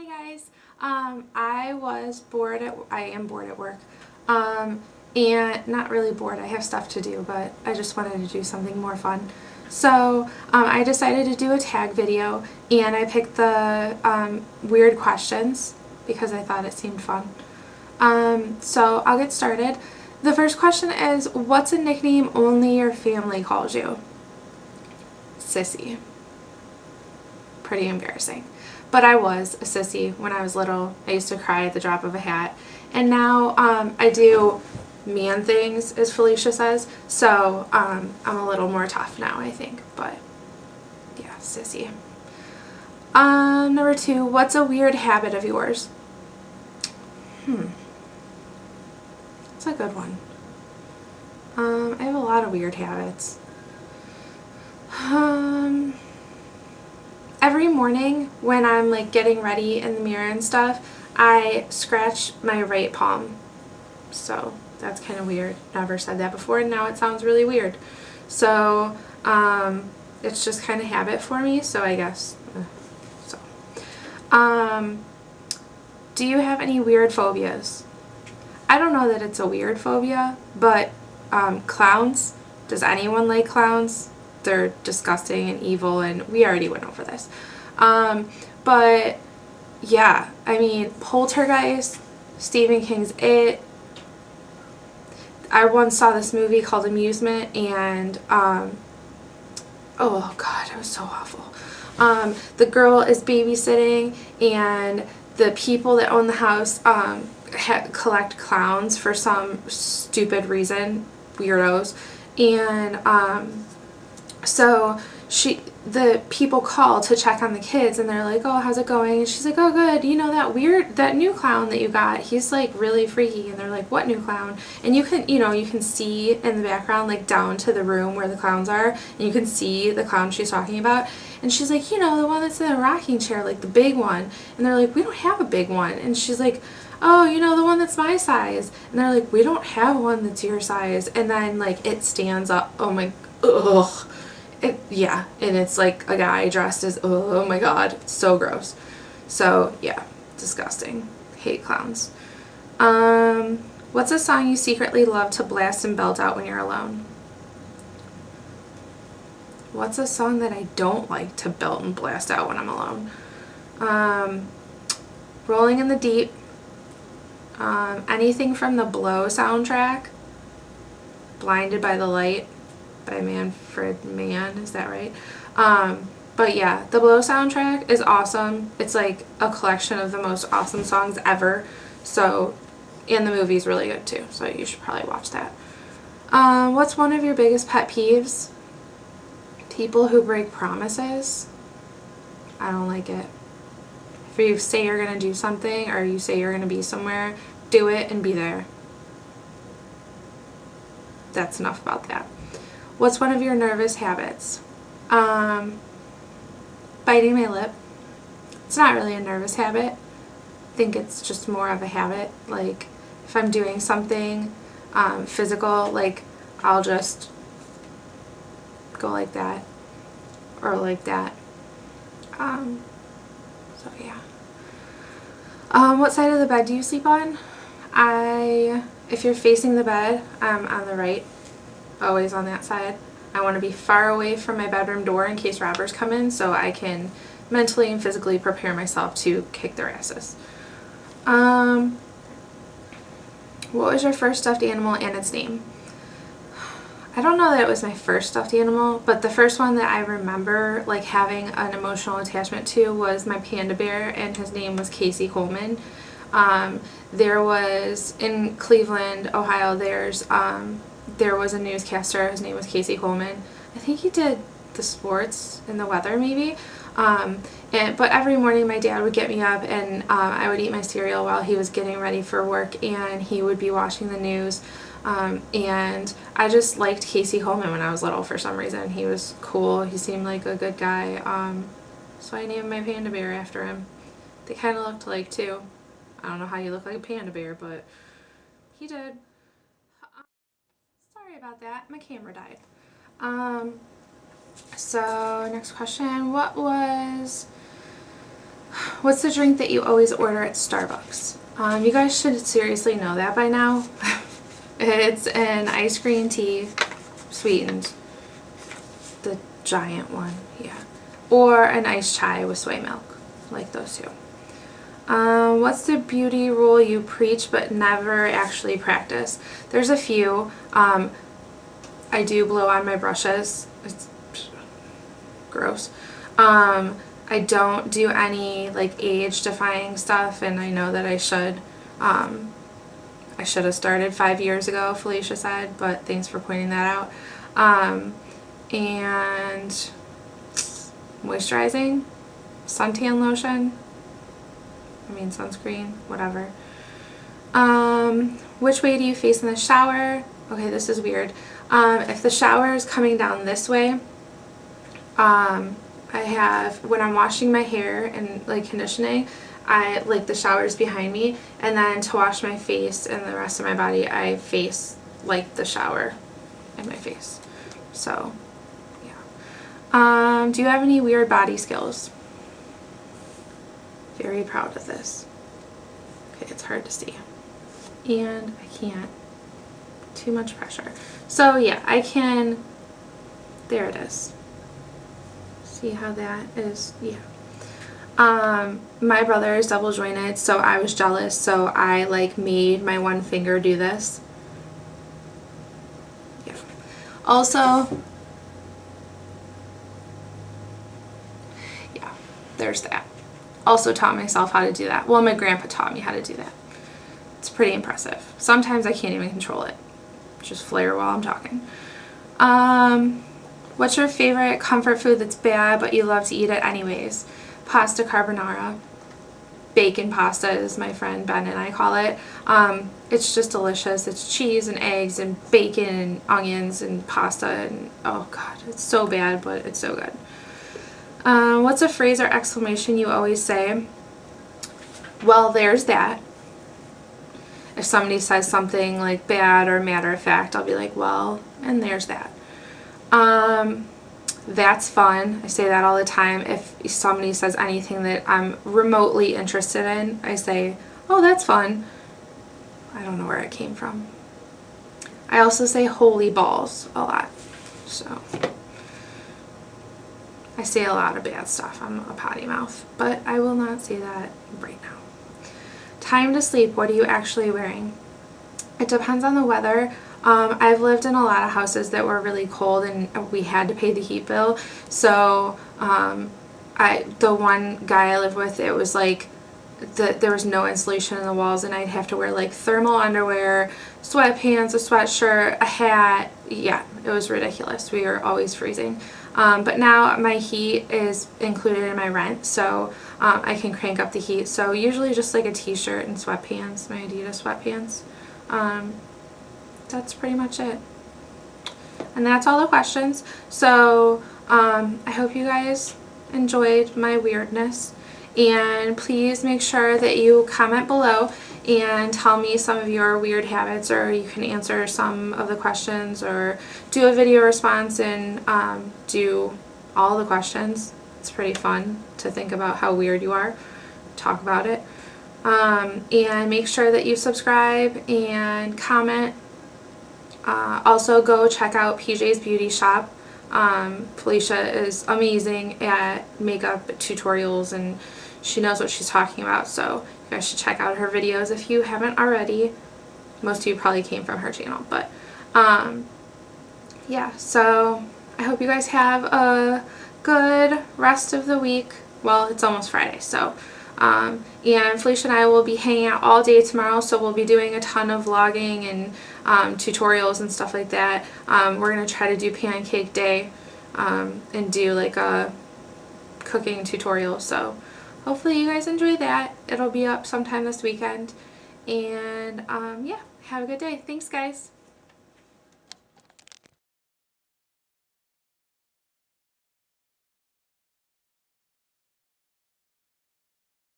Hi guys. I am bored at work. And not really bored, I have stuff to do, but I just wanted to do something more fun. So I decided to do a tag video, and I picked the weird questions because I thought it seemed fun. So I'll get started. The first question is, what's a nickname only your family calls you? Sissy. Pretty embarrassing. But I was a sissy when I was little. I used to cry at the drop of a hat. And now I do man things, as Felicia says. So I'm a little more tough now, I think. But yeah, sissy. Number 2, what's a weird habit of yours? That's a good one. I have a lot of weird habits. Every morning when I'm like getting ready in the mirror and stuff, I scratch my right palm. So that's kind of weird. Never said that before, and now it sounds really weird. So it's just kind of habit for me, so I guess. Do you have any weird phobias? I don't know that it's a weird phobia, but clowns. Does anyone like clowns? They're disgusting and evil, and we already went over this. But yeah, I mean, Poltergeist, Stephen King's It. I once saw this movie called Amusement, and oh god, it was so awful. The girl is babysitting, and the people that own the house collect clowns for some stupid reason, weirdos, and so the people call to check on the kids, and they're like, oh, how's it going? And she's like, oh, good. You know, that new clown that you got, he's like really freaky. And they're like, what new clown? And you can see in the background, like down to the room where the clowns are, and you can see the clown she's talking about. And she's like, you know, the one that's in the rocking chair, like the big one. And they're like, we don't have a big one. And she's like, oh, you know, the one that's my size. And they're like, we don't have one that's your size. And then like it stands up. Oh my, ugh. Yeah, and it's like a guy dressed as, oh my god, it's so gross. So yeah, disgusting. Hate clowns. What's a song you secretly love to blast and belt out when you're alone? What's a song that I don't like to belt and blast out when I'm alone? Rolling in the Deep. Anything from the Blow soundtrack. Blinded by the Light by Manfred Mann, is that right? But yeah, the Blow soundtrack is awesome. It's like a collection of the most awesome songs ever. So, and the movie's really good too, so you should probably watch that. What's one of your biggest pet peeves? People who break promises. I don't like it. If you say you're gonna do something, or you say you're gonna be somewhere, do it and be there. That's enough about that. What's one of your nervous habits? Biting my lip. It's not really a nervous habit. I think it's just more of a habit. Like if I'm doing something physical, like I'll just go like that or like that. So yeah. What side of the bed do you sleep on? If you're facing the bed, I'm on the right. Always on that side. I want to be far away from my bedroom door in case robbers come in, so I can mentally and physically prepare myself to kick their asses. What was your first stuffed animal and its name? I don't know that it was my first stuffed animal, but the first one that I remember like having an emotional attachment to was my panda bear, and his name was Casey Coleman. There was in Cleveland, Ohio, there was a newscaster. His name was Casey Coleman. I think he did the sports and the weather maybe. But every morning my dad would get me up, and I would eat my cereal while he was getting ready for work, and he would be watching the news. And I just liked Casey Coleman when I was little for some reason. He was cool. He seemed like a good guy. So I named my panda bear after him. They kind of looked alike too. I don't know how you look like a panda bear, but he did. Sorry about that. My camera died. So next question. What's the drink that you always order at Starbucks? You guys should seriously know that by now. It's an iced green tea, sweetened. The giant one, yeah. Or an iced chai with soy milk, like those two. What's the beauty rule you preach but never actually practice? There's a few. I do blow on my brushes. It's gross. I don't do any like age defying stuff, and I know that I should. I should have started 5 years ago, Felicia said, but thanks for pointing that out. And moisturizing, suntan lotion, sunscreen, whatever. Which way do you face in the shower? Okay, this is weird. If the shower is coming down this way, I have, when I'm washing my hair and like conditioning, I like the shower's behind me, and then to wash my face and the rest of my body, I face like the shower in my face. So, yeah. Do you have any weird body skills? Very proud of this. Okay, it's hard to see. And I can't. Too much pressure. So yeah, I can, there it is. See how that is? Yeah. My brother is double jointed, so I was jealous, so I like made my one finger do this. Yeah. Also, yeah, there's that. Also taught myself how to do that. Well, my grandpa taught me how to do that. It's pretty impressive. Sometimes I can't even control it. Just flare while I'm talking. What's your favorite comfort food that's bad but you love to eat it anyways? Pasta carbonara. Bacon pasta, as my friend Ben and I call it. It's just delicious. It's cheese and eggs and bacon and onions and pasta, and oh god, it's so bad, but it's so good. What's a phrase or exclamation you always say? Well, there's that. If somebody says something like bad or matter of fact, I'll be like, well, and there's that. That's fun. I say that all the time. If somebody says anything that I'm remotely interested in, I say, oh, that's fun. I don't know where it came from. I also say holy balls a lot. So I say a lot of bad stuff. I'm a potty mouth, but I will not say that right now. Time to sleep. What are you actually wearing? It depends on the weather. I've lived in a lot of houses that were really cold and we had to pay the heat bill. So the one guy I lived with, it was like there was no insulation in the walls, and I'd have to wear like thermal underwear, sweatpants, a sweatshirt, a hat. Yeah, it was ridiculous. We were always freezing. But now my heat is included in my rent, so I can crank up the heat. So usually just like a t-shirt and sweatpants, my Adidas sweatpants. That's pretty much it. And that's all the questions. So I hope you guys enjoyed my weirdness, and please make sure that you comment below and tell me some of your weird habits, or you can answer some of the questions or do a video response and do all the questions. It's pretty fun to think about how weird you are, talk about it. And make sure that you subscribe and comment. Also go check out PJ's Beauty Shop. Felicia is amazing at makeup tutorials, and she knows what she's talking about, so you guys should check out her videos if you haven't already. Most of you probably came from her channel, but yeah, so I hope you guys have a good rest of the week. Well, it's almost Friday, so and Felicia and I will be hanging out all day tomorrow, so we'll be doing a ton of vlogging and tutorials and stuff like that. We're going to try to do pancake day and do like a cooking tutorial, so hopefully you guys enjoy that. It'll be up sometime this weekend, and yeah, have a good day. Thanks, guys.